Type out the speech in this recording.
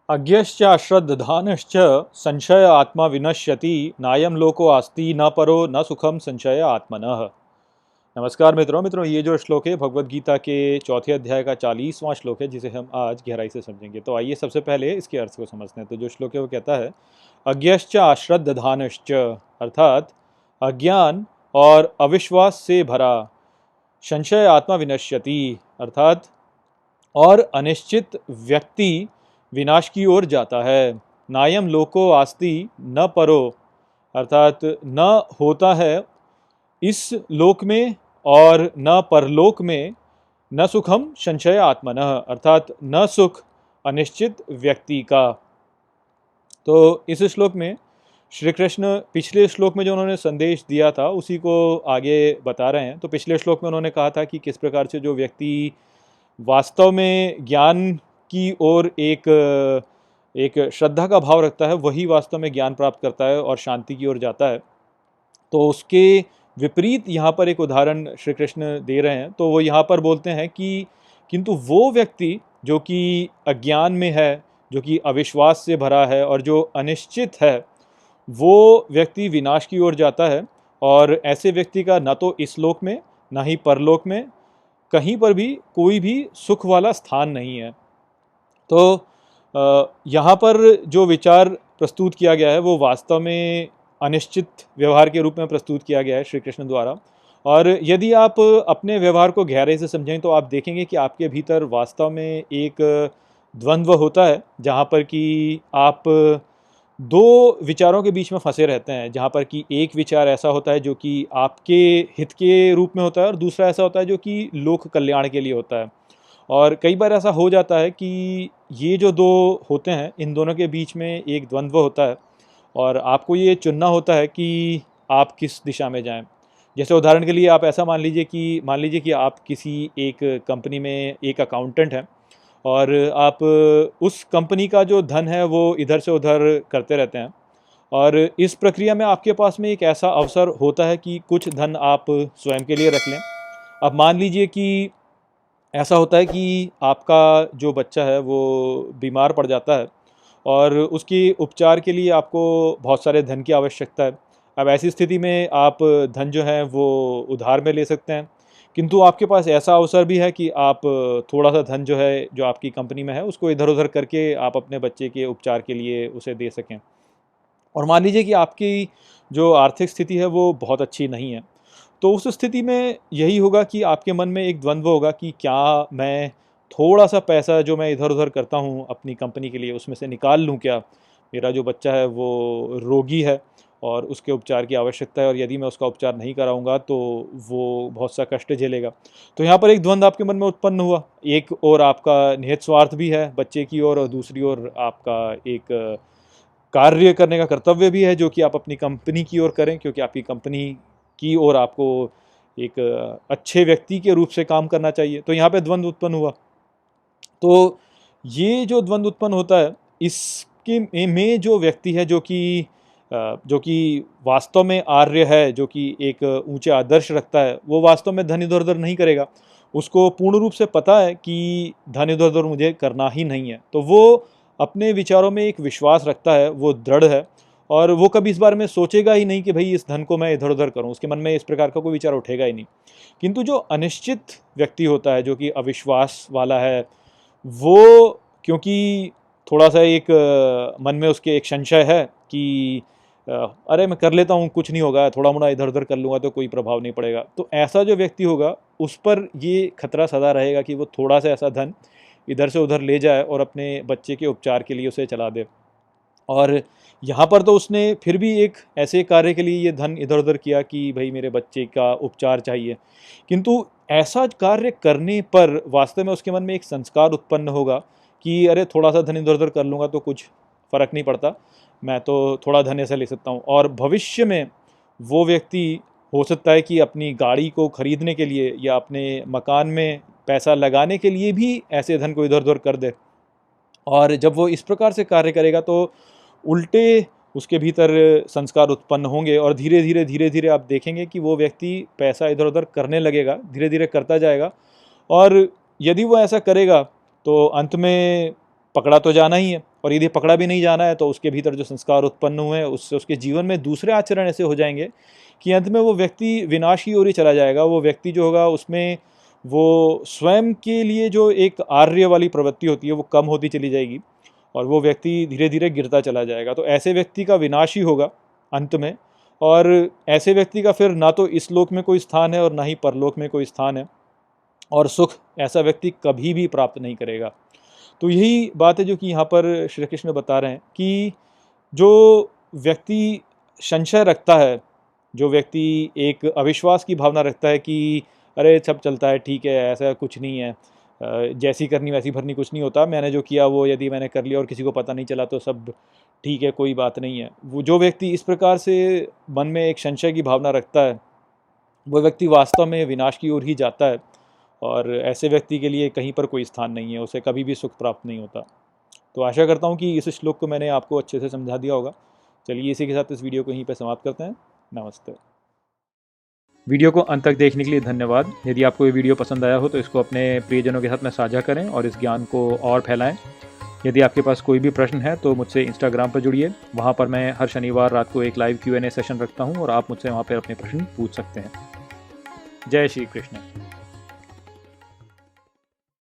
अज्ञश्च अश्रद्धानश्च संशय आत्मा विनश्यति नायम लोको आस्ति न परो न सुखम संशय आत्मनः। नमस्कार मित्रों, ये जो श्लोक है भगवत गीता के चौथे अध्याय का 40वां श्लोक है, जिसे हम आज गहराई से समझेंगे। तो आइए सबसे पहले इसके अर्थ को समझते हैं। तो जो श्लोक है वो कहता है, अज्ञश्च अश्रद्धानश्च, अर्थात अज्ञान और अविश्वास से भरा, संशय आत्मा विनश्यति, अर्थात और अनिश्चित व्यक्ति विनाश की ओर जाता है। नायम लोको आस्ति न परो, अर्थात न होता है इस लोक में और न परलोक में, न सुखम संशय आत्मनः, अर्थात न सुख अनिश्चित व्यक्ति का। तो इस श्लोक में श्री कृष्ण पिछले श्लोक में जो उन्होंने संदेश दिया था उसी को आगे बता रहे हैं। तो पिछले श्लोक में उन्होंने कहा था कि किस प्रकार से जो व्यक्ति वास्तव में ज्ञान की ओर एक श्रद्धा का भाव रखता है, वही वास्तव में ज्ञान प्राप्त करता है और शांति की ओर जाता है। तो उसके विपरीत यहाँ पर एक उदाहरण श्री कृष्ण दे रहे हैं। तो वो यहाँ पर बोलते हैं कि किंतु वो व्यक्ति जो कि अज्ञान में है, जो कि अविश्वास से भरा है और जो अनिश्चित है, वो व्यक्ति विनाश की ओर जाता है। और ऐसे व्यक्ति का न तो इस लोक में ना ही परलोक में कहीं पर भी कोई भी सुख वाला स्थान नहीं है। तो यहाँ पर जो विचार प्रस्तुत किया गया है वो वास्तव में अनिश्चित व्यवहार के रूप में प्रस्तुत किया गया है श्री कृष्ण द्वारा। और यदि आप अपने व्यवहार को गहराई से समझें तो आप देखेंगे कि आपके भीतर वास्तव में एक द्वंद्व होता है, जहाँ पर कि आप दो विचारों के बीच में फंसे रहते हैं। जहाँ पर कि एक विचार ऐसा होता है जो कि आपके हित के रूप में होता है और दूसरा ऐसा होता है जो कि लोक कल्याण के लिए होता है। और कई बार ऐसा हो जाता है कि ये जो दो होते हैं, इन दोनों के बीच में एक द्वंद्व होता है और आपको ये चुनना होता है कि आप किस दिशा में जाएं। जैसे उदाहरण के लिए आप ऐसा मान लीजिए कि आप किसी एक कंपनी में एक अकाउंटेंट हैं और आप उस कंपनी का जो धन है वो इधर से उधर करते रहते हैं। और इस प्रक्रिया में आपके पास में एक ऐसा अवसर होता है कि कुछ धन आप स्वयं के लिए रख लें। अब मान लीजिए कि ऐसा होता है कि आपका जो बच्चा है वो बीमार पड़ जाता है और उसकी उपचार के लिए आपको बहुत सारे धन की आवश्यकता है। अब ऐसी स्थिति में आप धन जो है वो उधार में ले सकते हैं, किंतु आपके पास ऐसा अवसर भी है कि आप थोड़ा सा धन जो है जो आपकी कंपनी में है उसको इधर उधर करके आप अपने बच्चे के उपचार के लिए उसे दे सकें। और मान लीजिए कि आपकी जो आर्थिक स्थिति है वो बहुत अच्छी नहीं है। तो उस स्थिति में यही होगा कि आपके मन में एक द्वंद्व होगा कि क्या मैं थोड़ा सा पैसा जो मैं इधर उधर करता हूँ अपनी कंपनी के लिए उसमें से निकाल लूँ क्या। मेरा जो बच्चा है वो रोगी है और उसके उपचार की आवश्यकता है और यदि मैं उसका उपचार नहीं कराऊंगा तो वो बहुत सा कष्ट झेलेगा। तो यहाँ पर एक द्वंद्व आपके मन में उत्पन्न हुआ। एक और आपका निहित स्वार्थ भी है बच्चे की ओर और दूसरी ओर आपका एक कार्य करने का कर्तव्य भी है जो कि आप अपनी कंपनी की ओर करें, क्योंकि आपकी कंपनी की ओर आपको एक अच्छे व्यक्ति के रूप से काम करना चाहिए। तो यहाँ पे द्वंद्व उत्पन्न हुआ। तो ये जो द्वंद्व उत्पन्न होता है इसके में जो व्यक्ति है जो कि वास्तव में आर्य है, जो कि एक ऊंचे आदर्श रखता है, वो वास्तव में धन इधर उधर नहीं करेगा। उसको पूर्ण रूप से पता है कि धन इधर उधर मुझे करना ही नहीं है। तो वो अपने विचारों में एक विश्वास रखता है, वो दृढ़ है और वो कभी इस बारे में सोचेगा ही नहीं कि भाई इस धन को मैं इधर उधर करूं। उसके मन में इस प्रकार का कोई विचार उठेगा ही नहीं। किंतु जो अनिश्चित व्यक्ति होता है, जो कि अविश्वास वाला है, वो क्योंकि थोड़ा सा एक मन में उसके एक संशय है कि अरे मैं कर लेता हूँ, कुछ नहीं होगा, थोड़ा मोड़ा इधर उधर कर लूँगा तो कोई प्रभाव नहीं पड़ेगा। तो ऐसा जो व्यक्ति होगा उस पर ये खतरा सदा रहेगा कि वो थोड़ा सा ऐसा धन इधर से उधर ले जाए और अपने बच्चे के उपचार के लिए उसे चला दे। और यहाँ पर तो उसने फिर भी एक ऐसे कार्य के लिए ये धन इधर उधर किया कि भाई मेरे बच्चे का उपचार चाहिए। किंतु ऐसा कार्य करने पर वास्तव में उसके मन में एक संस्कार उत्पन्न होगा कि अरे थोड़ा सा धन इधर उधर कर लूँगा तो कुछ फ़र्क नहीं पड़ता, मैं तो थोड़ा धन ऐसा ले सकता हूँ। और भविष्य में वो व्यक्ति हो सकता है कि अपनी गाड़ी को खरीदने के लिए या अपने मकान में पैसा लगाने के लिए भी ऐसे धन को इधर उधर कर दे। और जब वो इस प्रकार से कार्य करेगा तो उल्टे उसके भीतर संस्कार उत्पन्न होंगे और धीरे धीरे आप देखेंगे कि वो व्यक्ति पैसा इधर उधर करने लगेगा, धीरे धीरे करता जाएगा। और यदि वो ऐसा करेगा तो अंत में पकड़ा तो जाना ही है। और यदि पकड़ा भी नहीं जाना है तो उसके भीतर जो संस्कार उत्पन्न हुए हैं उससे उसके जीवन में दूसरे आचरण ऐसे हो जाएंगे कि अंत में वो व्यक्ति विनाश की ओर ही चला जाएगा। वो व्यक्ति जो होगा उसमें वो स्वयं के लिए जो एक आर्य वाली प्रवृत्ति होती है वो कम होती चली जाएगी और वो व्यक्ति धीरे धीरे गिरता चला जाएगा। तो ऐसे व्यक्ति का विनाश ही होगा अंत में, और ऐसे व्यक्ति का फिर ना तो इस लोक में कोई स्थान है और ना ही परलोक में कोई स्थान है, और सुख ऐसा व्यक्ति कभी भी प्राप्त नहीं करेगा। तो यही बात है जो कि यहाँ पर श्री कृष्ण बता रहे हैं कि जो व्यक्ति संशय रखता है, जो व्यक्ति एक अविश्वास की भावना रखता है कि अरे सब चलता है, ठीक है, ऐसा कुछ नहीं है, जैसी करनी वैसी भरनी, कुछ नहीं होता, मैंने जो किया वो यदि मैंने कर लिया और किसी को पता नहीं चला तो सब ठीक है, कोई बात नहीं है। वो जो व्यक्ति इस प्रकार से मन में एक संशय की भावना रखता है वो व्यक्ति वास्तव में विनाश की ओर ही जाता है, और ऐसे व्यक्ति के लिए कहीं पर कोई स्थान नहीं है, उसे कभी भी सुख प्राप्त नहीं होता। तो आशा करता हूँ कि इस श्लोक को मैंने आपको अच्छे से समझा दिया होगा। चलिए इसी के साथ इस वीडियो को यहीं पर समाप्त करते हैं। नमस्ते। वीडियो को अंत तक देखने के लिए धन्यवाद। यदि आपको ये वीडियो पसंद आया हो तो इसको अपने प्रियजनों के साथ में साझा करें और इस ज्ञान को और फैलाएं। यदि आपके पास कोई भी प्रश्न है तो मुझसे इंस्टाग्राम पर जुड़िए। वहाँ पर मैं हर शनिवार रात को एक लाइव Q&A सेशन रखता हूँ और आप मुझसे वहाँ पर अपने प्रश्न पूछ सकते हैं। जय श्री कृष्ण।